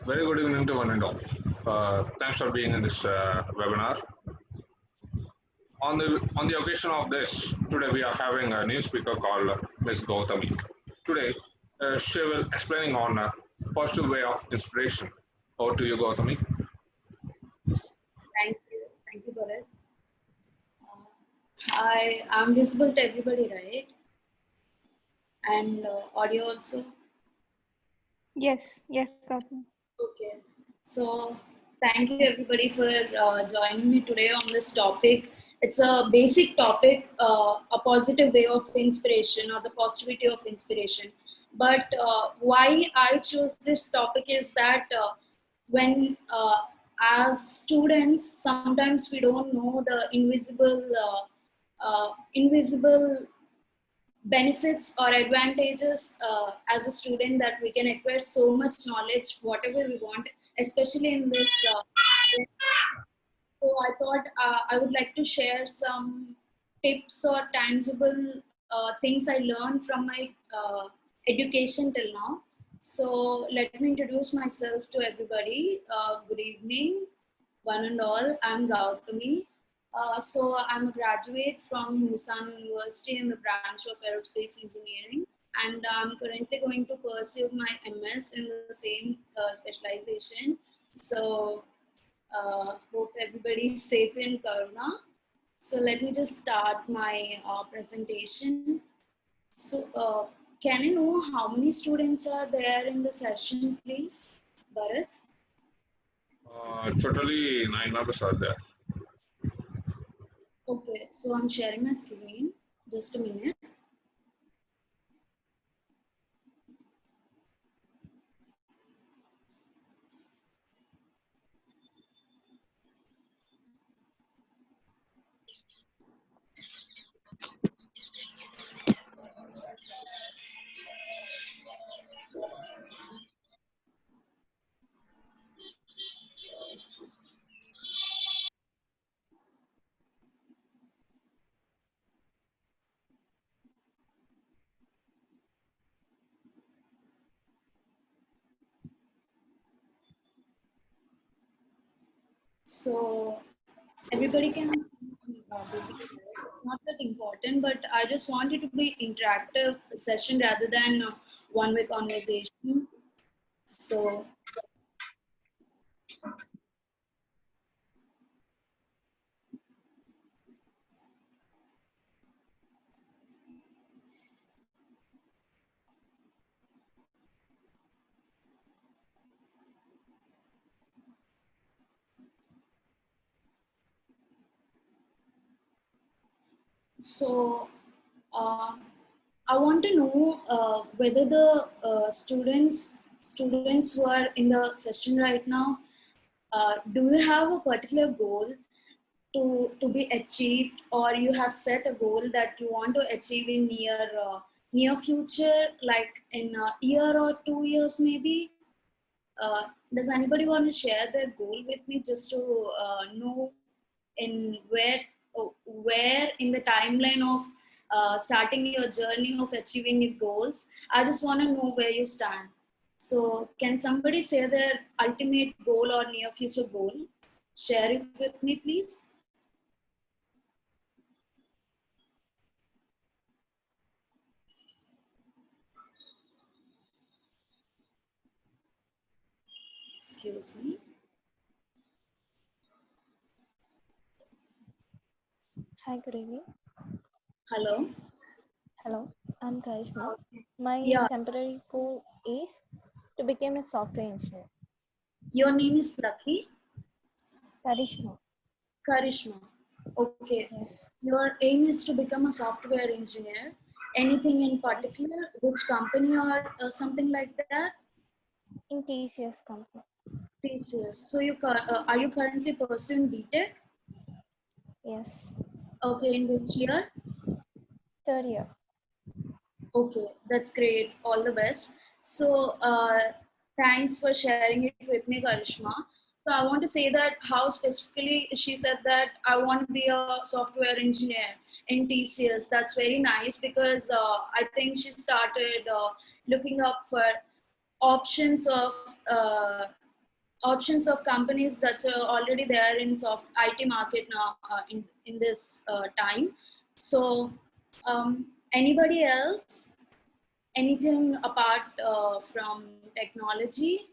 Very good evening to one and all. Thanks for being in this webinar. On the occasion of this, today we are having a new speaker called Ms. Gautami. Today, she will explaining on a positive way of inspiration. Over to you, Gautami. Thank you, Bharat. I'm visible to everybody, right? And audio also? Yes, Gautami. Okay. So thank you everybody for joining me today on this topic. It's a basic topic, a positive way of inspiration or the positivity of inspiration. But why I chose this topic is that when as students, sometimes we don't know the invisible benefits or advantages as a student, that we can acquire so much knowledge whatever we want, especially in this so I thought I would like to share some tips or tangible things I learned from my education till now. So let me introduce myself to everybody. Good evening, one and all. I'm Gautami. So I'm a graduate from Busan University in the branch of Aerospace Engineering, and I'm currently going to pursue my MS in the same specialization. So hope everybody's safe in Corona. So let me just start my presentation. So can I know how many students are there in the session, please, Bharat? Totally 9 members are there. Okay, so I'm sharing my screen. Just a minute. So everybody can see it's not that important, but I just want it to be interactive session rather than one-way conversation. So So I want to know whether the students who are in the session right now, do you have a particular goal to be achieved, or you have set a goal that you want to achieve in near future, like in a year or 2 years maybe? Does anybody want to share their goal with me, just to know in where in the timeline of starting your journey of achieving your goals? I just want to know where you stand. So can somebody say their ultimate goal or near future goal? Share it with me, please. Excuse me. Hi, good evening. Hello. Hello, I'm Karishma. My temporary goal is to become a software engineer. Your name is Lucky? Karishma. Karishma. Okay. Yes. Your aim is to become a software engineer. Anything in particular? Which company or something like that? In TCS company. TCS. So are you currently pursuing BTech? Yes. Okay, in which year? Third year. Okay, that's great. All the best. So thanks for sharing it with me, Karishma. So I want to say that how specifically she said that I want to be a software engineer in TCS. That's very nice, because I think she started looking up for options of options of companies that's already there in soft IT market now in this time. So anybody else, anything apart from technology,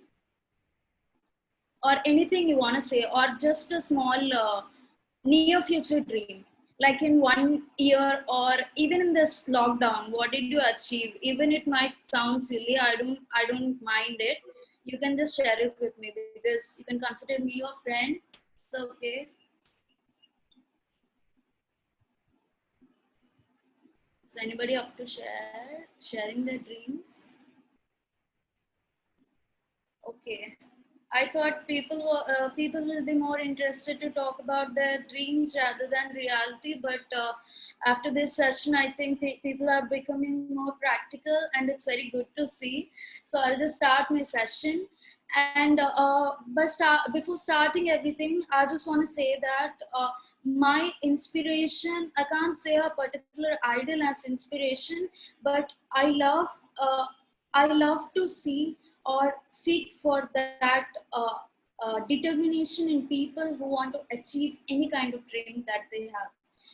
or anything you want to say, or just a small near future dream, like in 1 year or even in this lockdown, what did you achieve? Even it might sound silly, I don't mind it. You can just share it with me because you can consider me your friend. It's okay. Is anybody up to sharing their dreams? Okay. I thought people will be more interested to talk about their dreams rather than reality. But after this session, I think people are becoming more practical, and it's very good to see. So I'll just start my session. And before starting everything, I just want to say that my inspiration, I can't say a particular idol as inspiration, but uh, I love to see or seek for that determination in people who want to achieve any kind of dream that they have,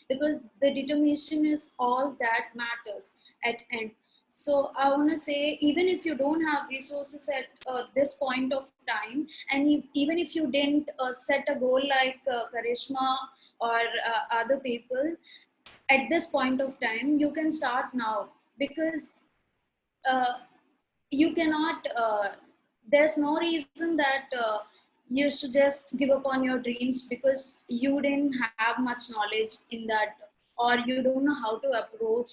because the determination is all that matters at end. So I want to say, even if you don't have resources at this point of time, and even if you didn't set a goal like Karishma or other people at this point of time, you can start now, because uh, you cannot there's no reason that you should just give up on your dreams because you didn't have much knowledge in that, or you don't know how to approach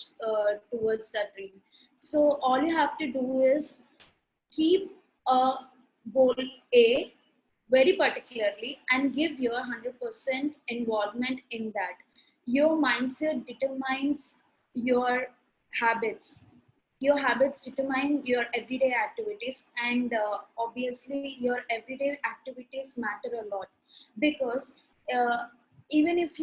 towards that dream. So all you have to do is keep a goal A very particularly and give your 100% involvement in that. Your mindset determines your habits. Your habits determine your everyday activities, and obviously your everyday activities matter a lot, because uh, even if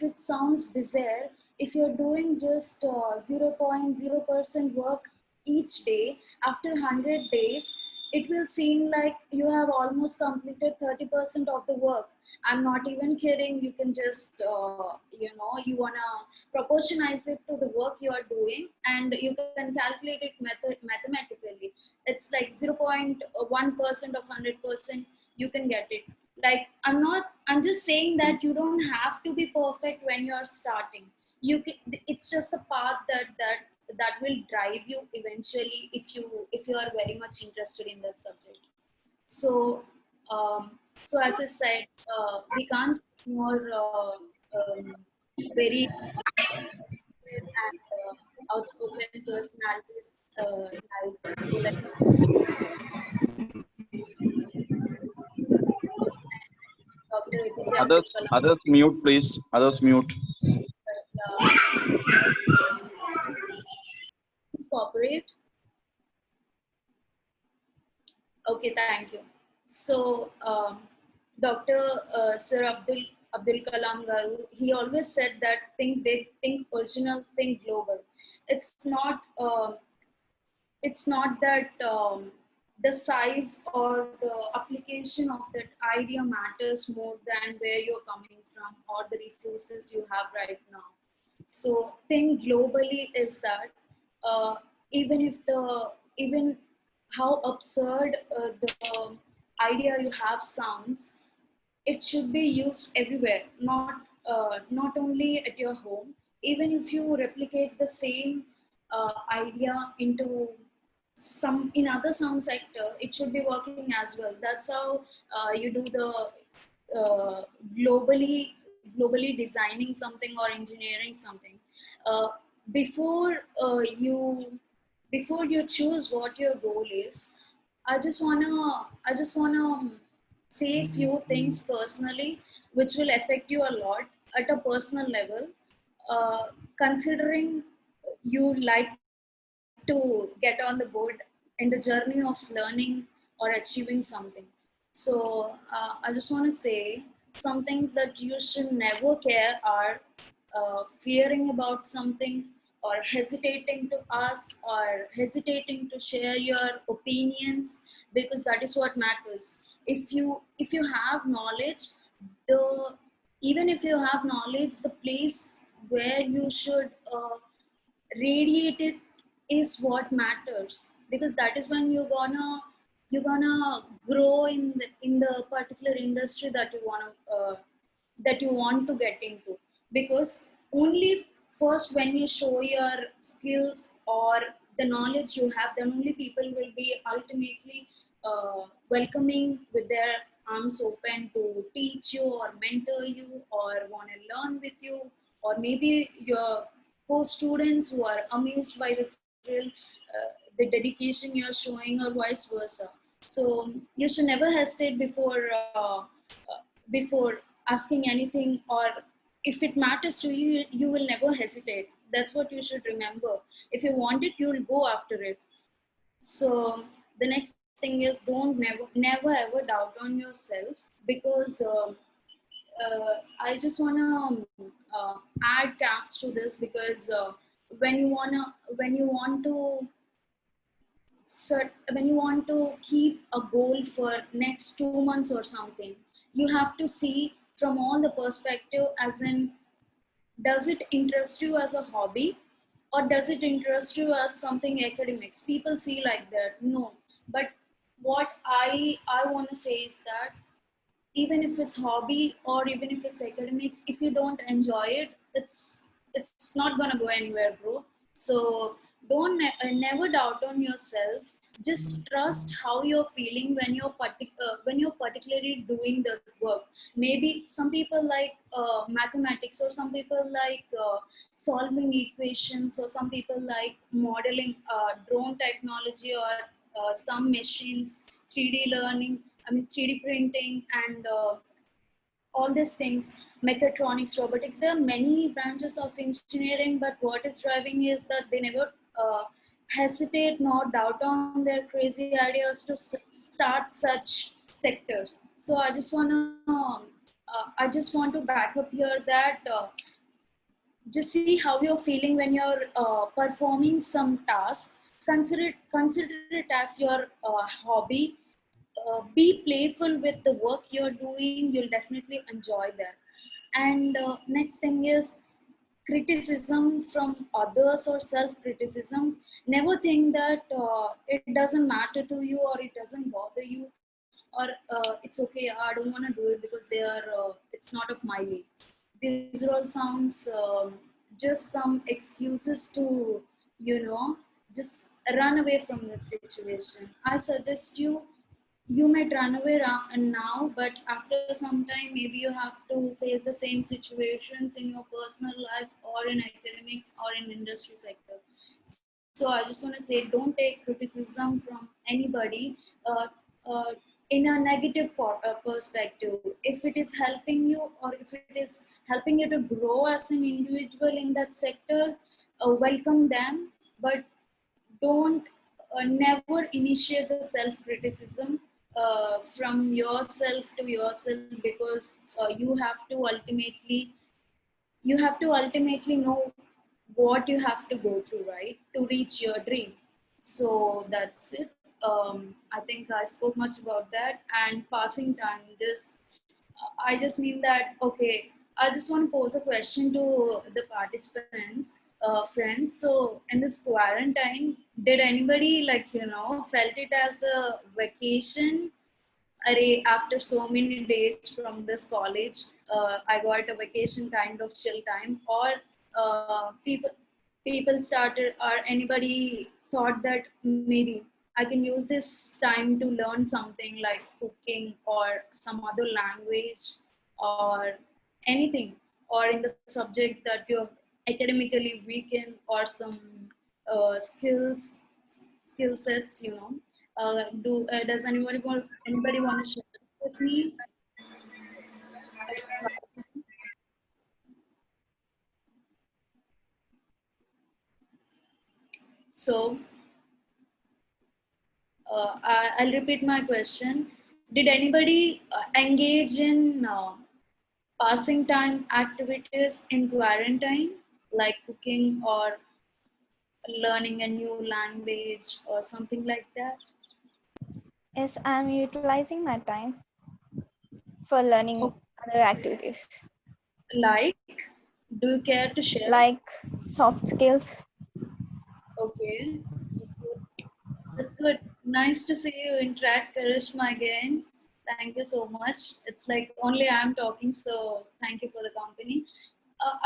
it sounds bizarre, if you're doing just 0.0% work each day, after 100 days it will seem like you have almost completed 30% of the work. I'm not even kidding. You can just you want to proportionize it to the work you are doing, and you can calculate it mathematically. It's like 0.1% of 100%, you can get it. Like, I'm just saying that you don't have to be perfect when you're starting. You can, it's just the path that will drive you eventually, if you are very much interested in that subject. So so as I said, we can't ignore very and outspoken personalities like Dr. APJ Abdul Others, Kalam. others mute, please. Others mute. Please cooperate. Okay, thank you. So, Dr. Sir Abdul Kalam Garu, he always said that think big, think original, think global. It's not it's not that the size or the application of that idea matters more than where you're coming from or the resources you have right now. So think globally is that uh, even if the even how absurd the idea you have sounds, it should be used everywhere, not only at your home. Even if you replicate the same idea into some in other some sector, it should be working as well. That's how you do the uh, globally globally designing something or engineering something. uh, before before you choose what your goal is, I just wanna say a few things personally which will affect you a lot at a personal level, considering you like to get on the board in the journey of learning or achieving something. So I just want to say some things that you should never care are fearing about something, or hesitating to ask, or hesitating to share your opinions, because that is what matters. if you have knowledge, the even if you have knowledge, the place where you should radiate it is what matters, because that is when you're gonna grow in the particular industry that you want to get into. Because only first when you show your skills or the knowledge you have, then only people will be ultimately welcoming with their arms open to teach you or mentor you or want to learn with you, or maybe your co-students who are amazed by the thrill, the dedication you're showing, or vice versa. So you should never hesitate before asking anything, or if it matters to you, you will never hesitate. That's what you should remember. If you want it, you will go after it. So the next thing is, don't never ever doubt on yourself, because I just wanna add caps to this, because when you want to when you want to keep a goal for next 2 months or something, you have to see from all the perspective, as in, does it interest you as a hobby, or does it interest you as something academics? People see like that. No, but what I want to say is that even if it's hobby or even if it's academics, if you don't enjoy it, it's not gonna go anywhere, bro. So don't never doubt on yourself. Just trust how you're feeling when when you're particularly doing the work. Maybe some people like mathematics, or some people like solving equations, or some people like modeling drone technology, or some machines, 3D learning, I mean 3D printing, and all these things, mechatronics, robotics. There are many branches of engineering, but what is driving is that they never hesitate nor doubt on their crazy ideas to start such sectors. So I just want to back up here that just see how you're feeling when you're performing some task. Consider it as your hobby. Be playful with the work you're doing. You'll definitely enjoy that. And next thing is criticism from others or self-criticism. Never think that it doesn't matter to you, or it doesn't bother you, or it's okay, I don't want to do it because they are it's not of my league. These all sounds just some excuses to, you know, just run away from that situation. I suggest you might run away now, but after some time, maybe you have to face the same situations in your personal life, or in academics, or in industry sector. So I just want to say, don't take criticism from anybody uh, in a negative perspective. If it is helping you, or if it is helping you to grow as an individual in that sector, welcome them. But don't never initiate the self-criticism from yourself to yourself, because you have to ultimately know what you have to go through, right, to reach your dream. So that's it. I think I spoke much about that. And passing time, just I just mean that, okay, I just want to pose a question to the participants, friends. So in this quarantine, did anybody, like, you know, felt it as a vacation? Array, after so many days from this college, I got a vacation kind of chill time, or people started, or anybody thought that maybe I can use this time to learn something like cooking or some other language or anything, or in the subject that you're academically weak in, or some skill sets, you know. Does anybody want to share with me? So I'll repeat my question. Did anybody engage in passing time activities in quarantine, like cooking or learning a new language or something like that? Yes, I'm utilizing my time for learning other activities Like, do you care to share? like soft skills. Okay, that's good. That's good. Nice to see you interact, Karishma, again. Thank you so much. It's like only I'm talking, so thank you for the company.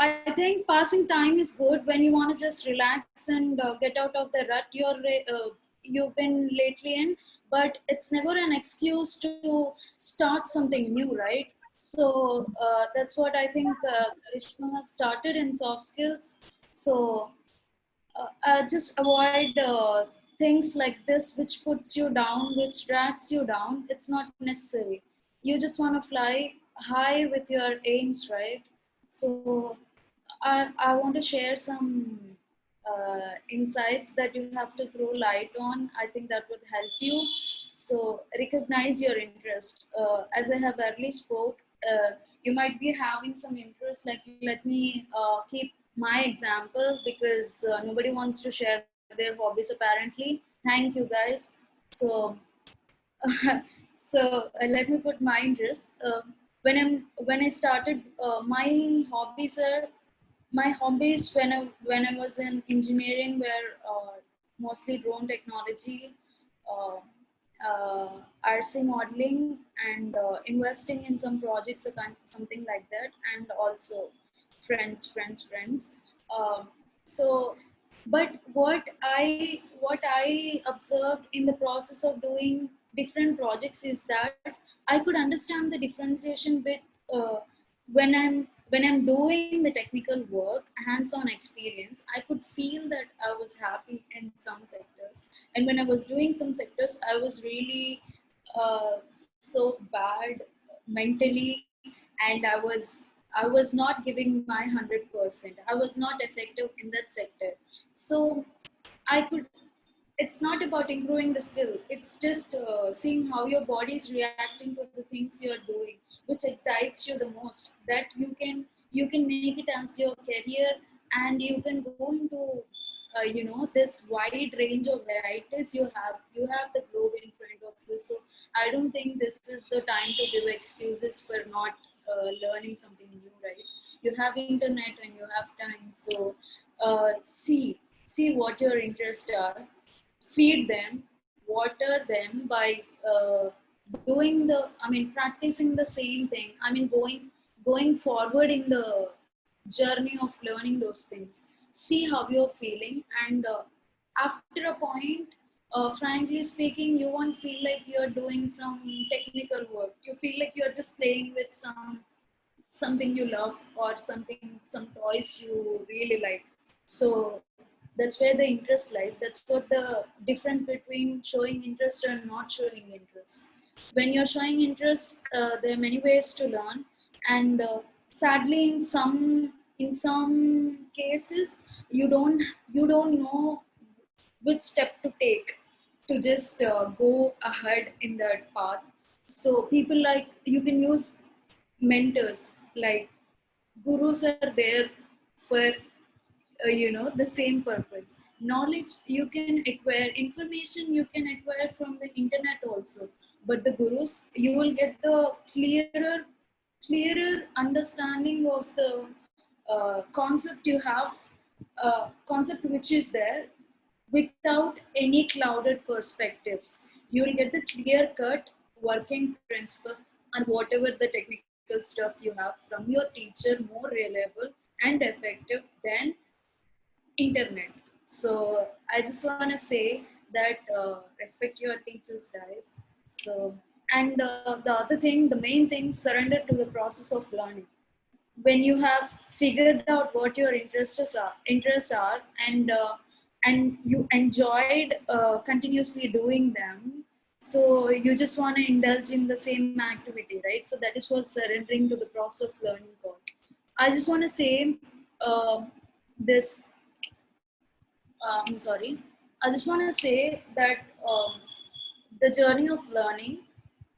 I think passing time is good when you want to just relax and get out of the rut you've been lately in. But it's never an excuse to start something new, right? So that's what I think Karishma has started in soft skills. So just avoid things like this which puts you down, which drags you down. It's not necessary. You just want to fly high with your aims, right? So I want to share some insights that you have to throw light on. I think that would help you. So recognize your interest. As I have early spoke, you might be having some interest. Like, let me keep my example, because nobody wants to share their hobbies apparently. Thank you guys. So so let me put my interest. When I started my hobbies when I was in engineering were mostly drone technology, uh, RC modeling, and investing in some projects or something like that, and also friends. Um, so, but what I observed in the process of doing different projects is that I could understand the differentiation with uh, when I'm doing the technical work, hands-on experience. I could feel that I was happy in some sectors, and when I was doing some sectors, I was really so bad mentally, and I was not giving my 100%. I was not effective in that sector. So I could. It's not about improving the skill. It's just seeing how your body is reacting to the things you're doing, which excites you the most. That you can make it as your career, and you can go into this wide range of varieties. You have the globe in front of you. So I don't think this is the time to give excuses for not learning something new, right? You have internet and you have time. So see what your interests are, feed them, water them by practicing the same thing. Going forward in the journey of learning those things. See how you're feeling, and after a point, frankly speaking, you won't feel like you're doing some technical work. You feel like you're just playing with something you love, or some toys you really like. So that's where the interest lies. That's what the difference between showing interest and not showing interest. When you're showing interest, there are many ways to learn, and sadly in some cases, you don't know which step to take to just go ahead in that path. So people, like, you can use mentors. Like, gurus are there for the same purpose. Knowledge you can acquire, information you can acquire from the internet also, but the gurus, you will get the clearer understanding of the concept you have, concept which is there, without any clouded perspectives. You will get the clear cut working principle, and whatever the technical stuff you have from your teacher, more reliable and effective than internet. So I just want to say that respect your teachers, guys. So, and the other thing, the main thing, surrender to the process of learning. When you have figured out what your interests are, and you enjoyed continuously doing them, so you just want to indulge in the same activity, right? So that is what surrendering to the process of learning called. I just want to say this I'm sorry. I just want to say that the journey of learning.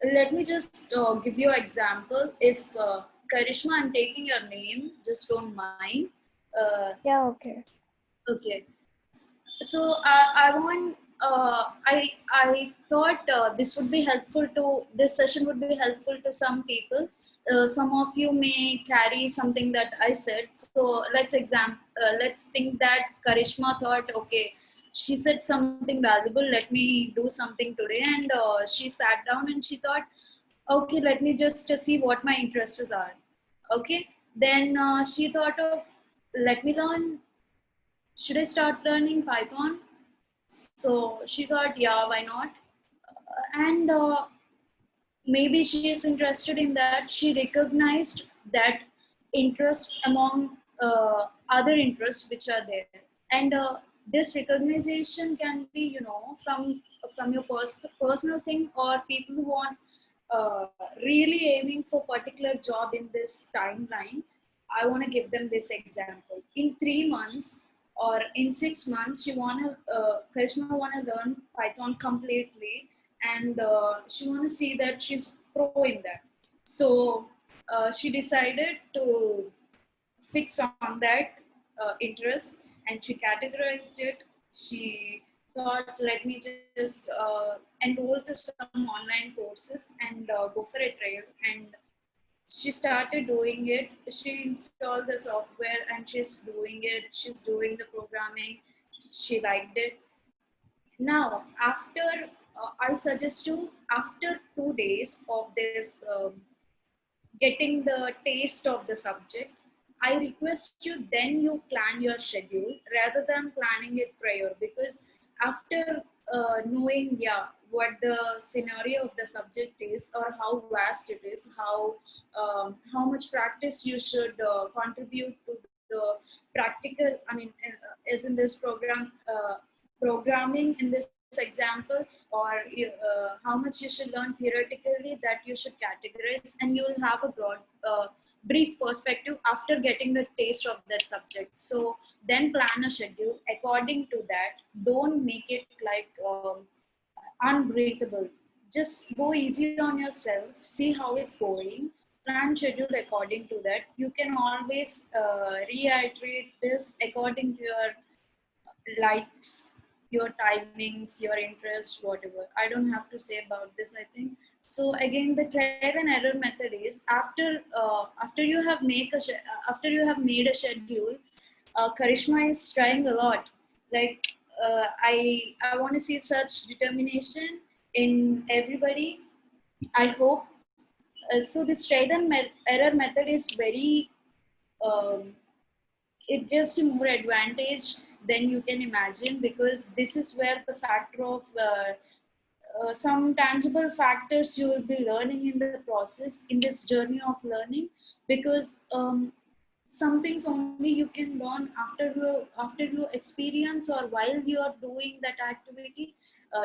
Let me just give you an example. If Karishma, I'm taking your name, just don't mind. Yeah, okay. Okay. So I want I thought this session would be helpful to some people. Some of you may carry something that I said. So let's think that Karishma thought, okay, she said something valuable. Let me do something today, and she sat down and she thought, okay, let me just see what my interests are. Okay, then she thought of, let me learn. Should I start learning Python? So she thought, yeah, why not? And maybe she is interested in that. She recognized that interest among other interests which are there. And this recognition can be, from your personal thing, or people who want uh, really aiming for particular job in this timeline. I want to give them this example. In 3 months or in 6 months, Karishma wanna learn Python completely, and she wanna see that she's pro in that. So she decided to fix on that interest, and she categorized it. She thought, let me just enroll to some online courses and go for a trial. And she started doing it. She installed the software and she's doing it. She's doing the programming. She liked it. Now, I suggest you, after 2 days of this getting the taste of the subject, I request you then you plan your schedule rather than planning it prior, because after knowing, yeah, what the scenario of the subject is, or how vast it is, how much practice you should contribute to the practical, I mean, as in this programming in this example, or how much you should learn theoretically, that you should categorize, and you will have a broad brief perspective after getting the taste of that subject. So then plan a schedule according to that. Don't make it like unbreakable. Just go easy on yourself, see how it's going, plan schedule according to that. You can always reiterate this according to your likes, your timings, your interests, whatever. I don't have to say about this, I think. So again, the trial and error method is, after you have made a schedule. Karishma is trying a lot. Like I want to see such determination in everybody. I hope. So this trial and error method is very um, it gives you more advantage than you can imagine, because this is where the factor of some tangible factors you will be learning in the process, in this journey of learning. Because some things only you can learn after you experience, or while you are doing that activity.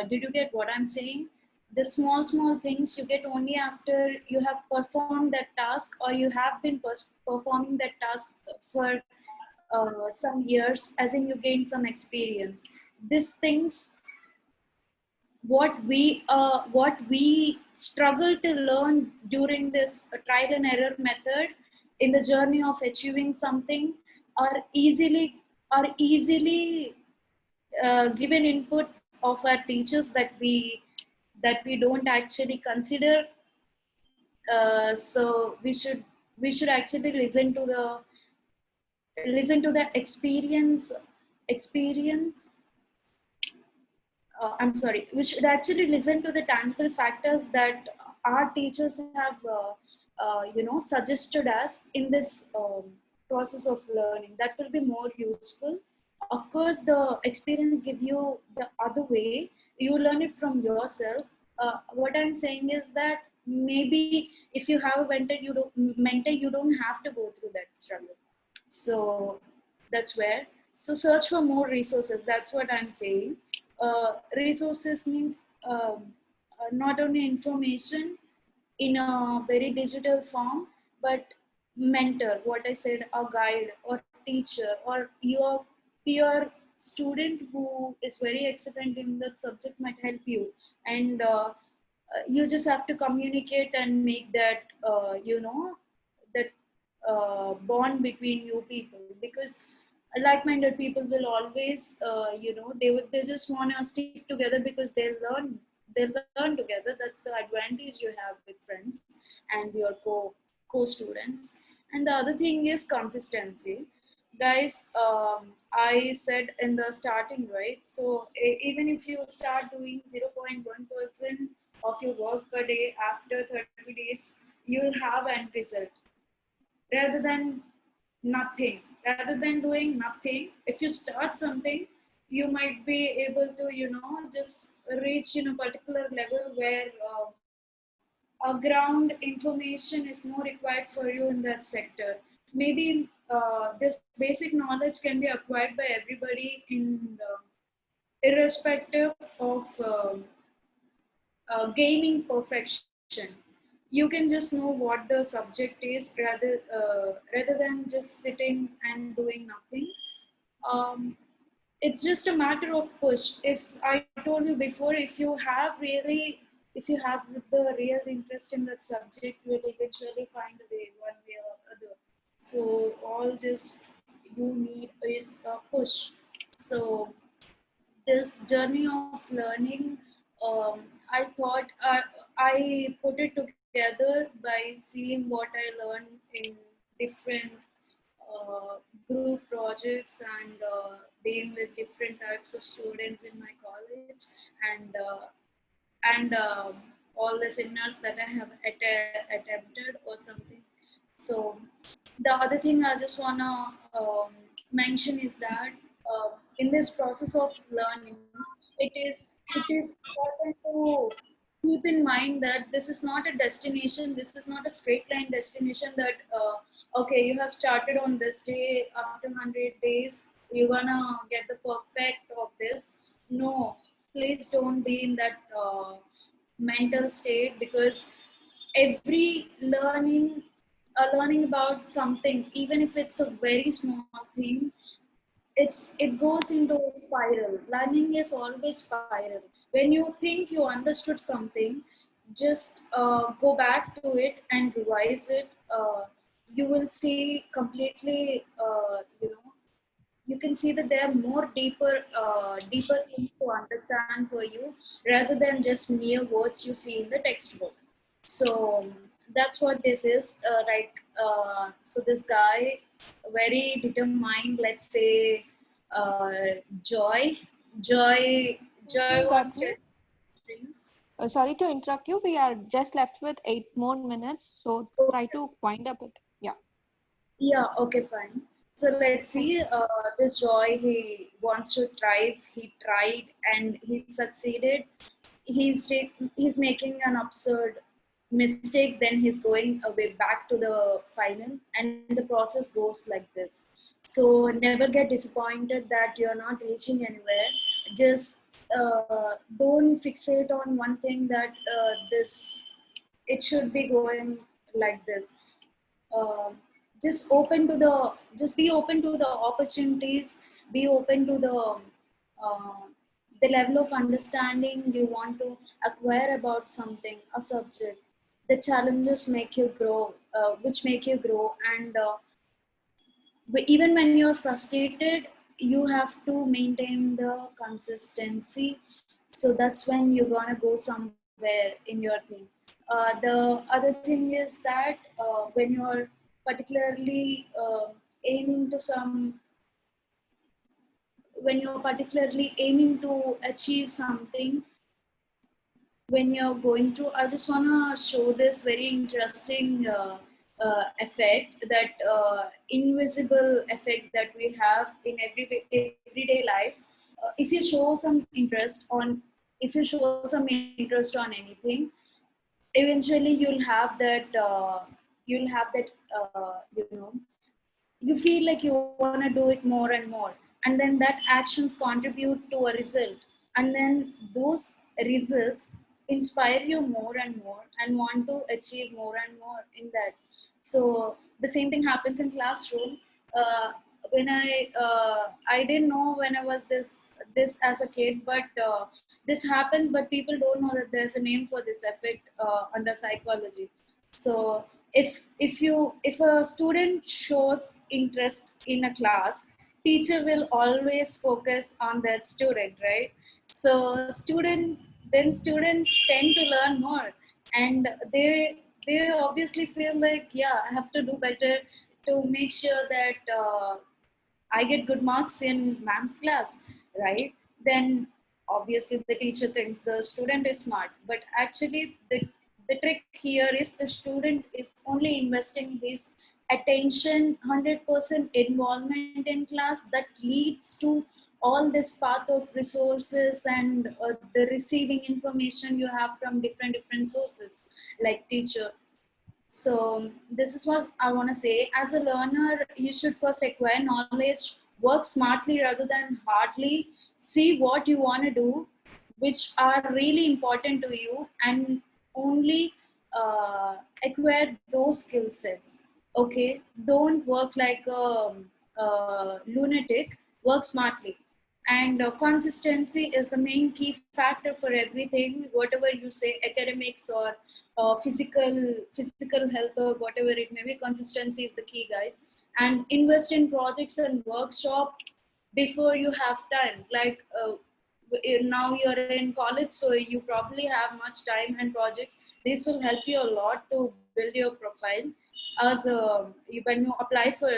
Did you get what I'm saying? The small things you get only after you have performed that task, or you have been performing that task for some years, as in you gain some experience. These things, what we struggle to learn during this trial and error method in the journey of achieving something, are easily given inputs of our teachers that we don't actually consider. So we should actually listen to the experience. I'm sorry, we should actually listen to the tangible factors that our teachers have, suggested us in this process of learning. That will be more useful. Of course, the experience give you the other way. You learn it from yourself. What I'm saying is that maybe if you have a mentor, you don't have to go through that struggle. So that's where. So search for more resources. That's what I'm saying. Resources means not only information in a very digital form, but mentor, what I said, a guide or teacher, or your peer student who is very excellent in that subject might help you. And you just have to communicate and make that, that bond between you people. Because like-minded people will always, they just want to stick together because they learn together. That's the advantage you have with friends and your co-students. And the other thing is consistency. Guys, I said in the starting, right? So even if you start doing 0.1% of your work per day, after 30 days, you'll have an result rather than nothing. Rather than doing nothing, if you start something, you might be able to, just reach in a particular level where a ground information is more required for you in that sector. Maybe this basic knowledge can be acquired by everybody in irrespective of gaining perfection. You can just know what the subject is rather than just sitting and doing nothing. Um, it's just a matter of push. If I told you before, if you have the real interest in that subject, you will eventually find a way, one way or other. So all just you need is a push. So this journey of learning, I thought I put it together by seeing what I learned in different group projects and being with different types of students in my college, and all the seminars that I have attempted or something. So the other thing I just wanna mention is that in this process of learning, it is important to keep in mind that this is not a destination. This is not a straight line destination. That okay, you have started on this day. After 100 days, you're gonna get the perfect of this. No, please don't be in that mental state, because every learning about something, even if it's a very small thing, it goes into a spiral. Learning is always spiral. When you think you understood something, just go back to it and revise it. You will see completely, you can see that there are more deeper things to understand for you, rather than just mere words you see in the textbook. So that's what this is. So this guy, very determined, let's say, uh, joy joy joy wants to Gautami, dreams. sorry to interrupt you. We are just left with 8 more minutes, so try to wind up it. Yeah, Yeah, okay, fine. So let's thank see. you. This Roy, he wants to thrive. He tried and he succeeded. He's making an absurd mistake. Then he's going away back to the final, and the process goes like this. So never get disappointed that you're not reaching anywhere. Just don't fixate on one thing, that this it should be going like this. um, just be open to the opportunities, be open to uh, the level of understanding you want to acquire about something, a subject. The challenges make you grow, which make you grow. And even when you're frustrated, you have to maintain the consistency. So that's when you're gonna go somewhere in your thing. The other thing is that when you're particularly aiming to some when you're particularly aiming to achieve something, when you're going through, I just want to show this very interesting effect, that invisible effect that we have in everyday lives. If you show some interest on if you show some interest on anything, eventually you'll have that you feel like you want to do it more and more, and then that actions contribute to a result, and then those results inspire you more and more and want to achieve more and more in that. So the same thing happens in classroom. uh, when I didn't know when I was this as a kid, but this happens, but people don't know that there's a name for this effect under psychology. So if a student shows interest in a class, teacher will always focus on that student, right? So students tend to learn more, and they obviously feel like, yeah, I have to do better to make sure that I get good marks in ma'am's class, right? Then obviously the teacher thinks the student is smart, but actually the trick here is the student is only investing his attention, 100% involvement in class, that leads to all this path of resources and the receiving information you have from different sources like teacher. So this is what I want to say. As a learner, you should first acquire knowledge, work smartly rather than hardly, see what you want to do, which are really important to you, and only acquire those skill sets. Okay, don't work like a lunatic. Work smartly, and consistency is the main key factor for everything. Whatever you say, academics or physical health or whatever it may be, consistency is the key, guys. And invest in projects and workshop before you have time. Like now you're in college, so you probably have much time and projects. This will help you a lot to build your profile as when you apply for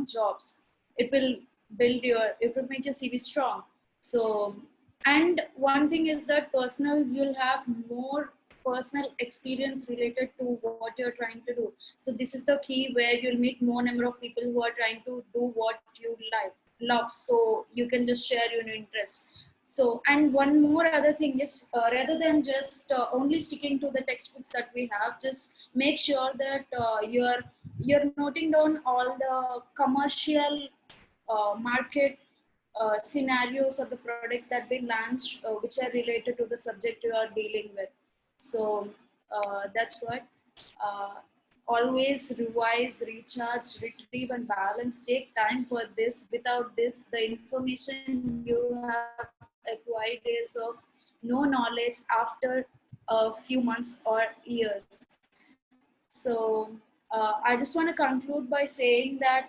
jobs. It will it will make your CV strong. So, and one thing is that personal, you'll have more personal experience related to what you're trying to do. So this is the key where you'll meet more number of people who are trying to do what you love. So you can just share your interest. So, and one more other thing is, rather than just only sticking to the textbooks that we have, just make sure that you're noting down all the commercial market scenarios of the products that we launch, which are related to the subject you are dealing with. So that's what. Always revise, recharge, retrieve, and balance. Take time for this. Without this, the information you have acquired is of no knowledge after a few months or years. So I just want to conclude by saying that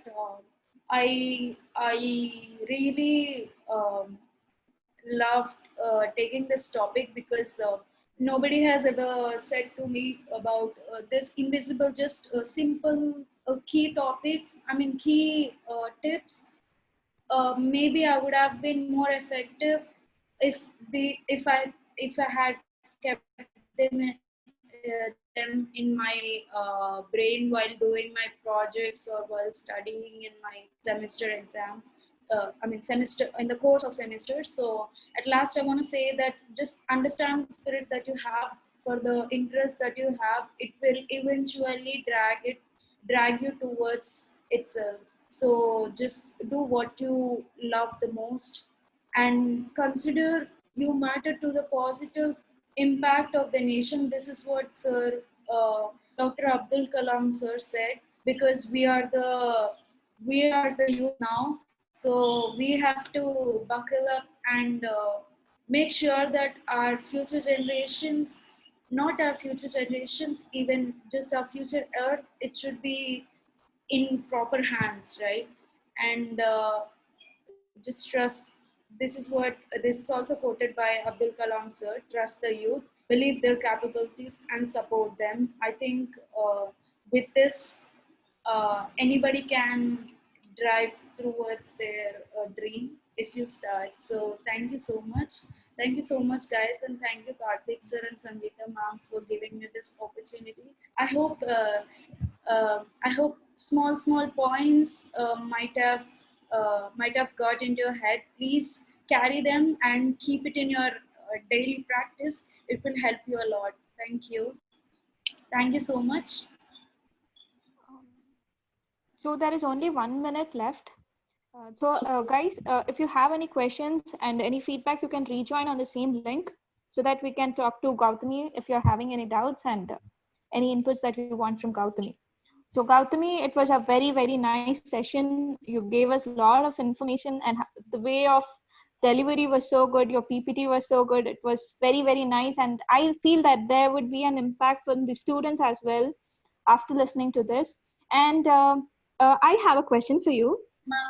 I really loved taking this topic because nobody has ever said to me about this invisible, just simple key topics. I mean, key tips. Maybe I would have been more effective if I had kept them in my brain while doing my projects or while studying in my semester exams. Semester in the course of semester. So at last, I want to say that just understand the spirit that you have for the interest that you have. It will eventually drag you towards itself. So just do what you love the most, and consider you matter to the positive impact of the nation. This is what Sir Dr. Abdul Kalam sir said, because we are the youth now, so we have to buckle up and make sure that our future generations, not our future generations, even just our future earth, it should be in proper hands, right? And just trust. This is also quoted by Abdul Kalam sir. Trust the youth, believe their capabilities, and support them. I think with this, anybody can drive towards their dream if you start. So thank you so much. Thank you so much, guys, and thank you, Karthik sir and Sangeeta ma'am, for giving me this opportunity. I hope small points might have got into your head. Please carry them and keep it in your daily practice. It will help you a lot. Thank you. Thank you so much. So there is only 1 minute left. Guys, if you have any questions and any feedback, you can rejoin on the same link so that we can talk to Gautami if you're having any doubts and any inputs that you want from Gautami. So Gautami, it was a very nice session. You gave us a lot of information, and the way of delivery was so good. Your PPT was so good. It was very nice. And I feel that there would be an impact on the students as well after listening to this. And I have a question for you.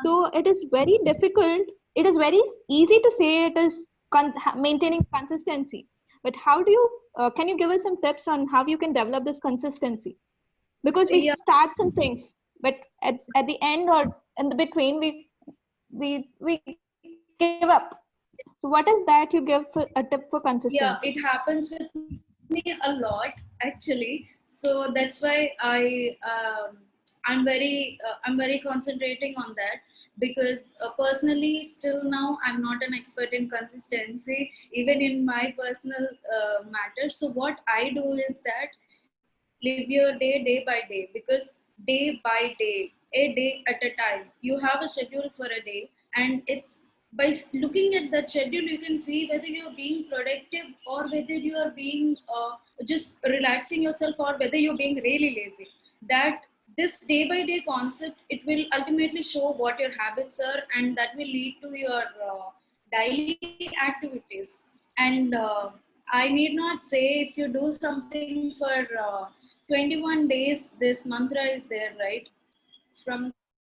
So it is very difficult. It is very easy to say it is maintaining consistency. But how do you, can you give us some tips on how you can develop this consistency? Because we Yeah. start some things, but at the end or in the between, we give up. So what is that you give for a tip for consistency? Yeah, it happens with me a lot actually. So that's why I'm very concentrating on that, because personally still now I'm not an expert in consistency even in my personal matters. So what I do is that live your day by day, because day by day, a day at a time, you have a schedule for a day, and it's by looking at that schedule you can see whether you're being productive or whether you are being just relaxing yourself or whether you're being really lazy. That this day by day concept, it will ultimately show what your habits are, and that will lead to your daily activities. And I need not say, if you do something for 21 days, this mantra is there, right? From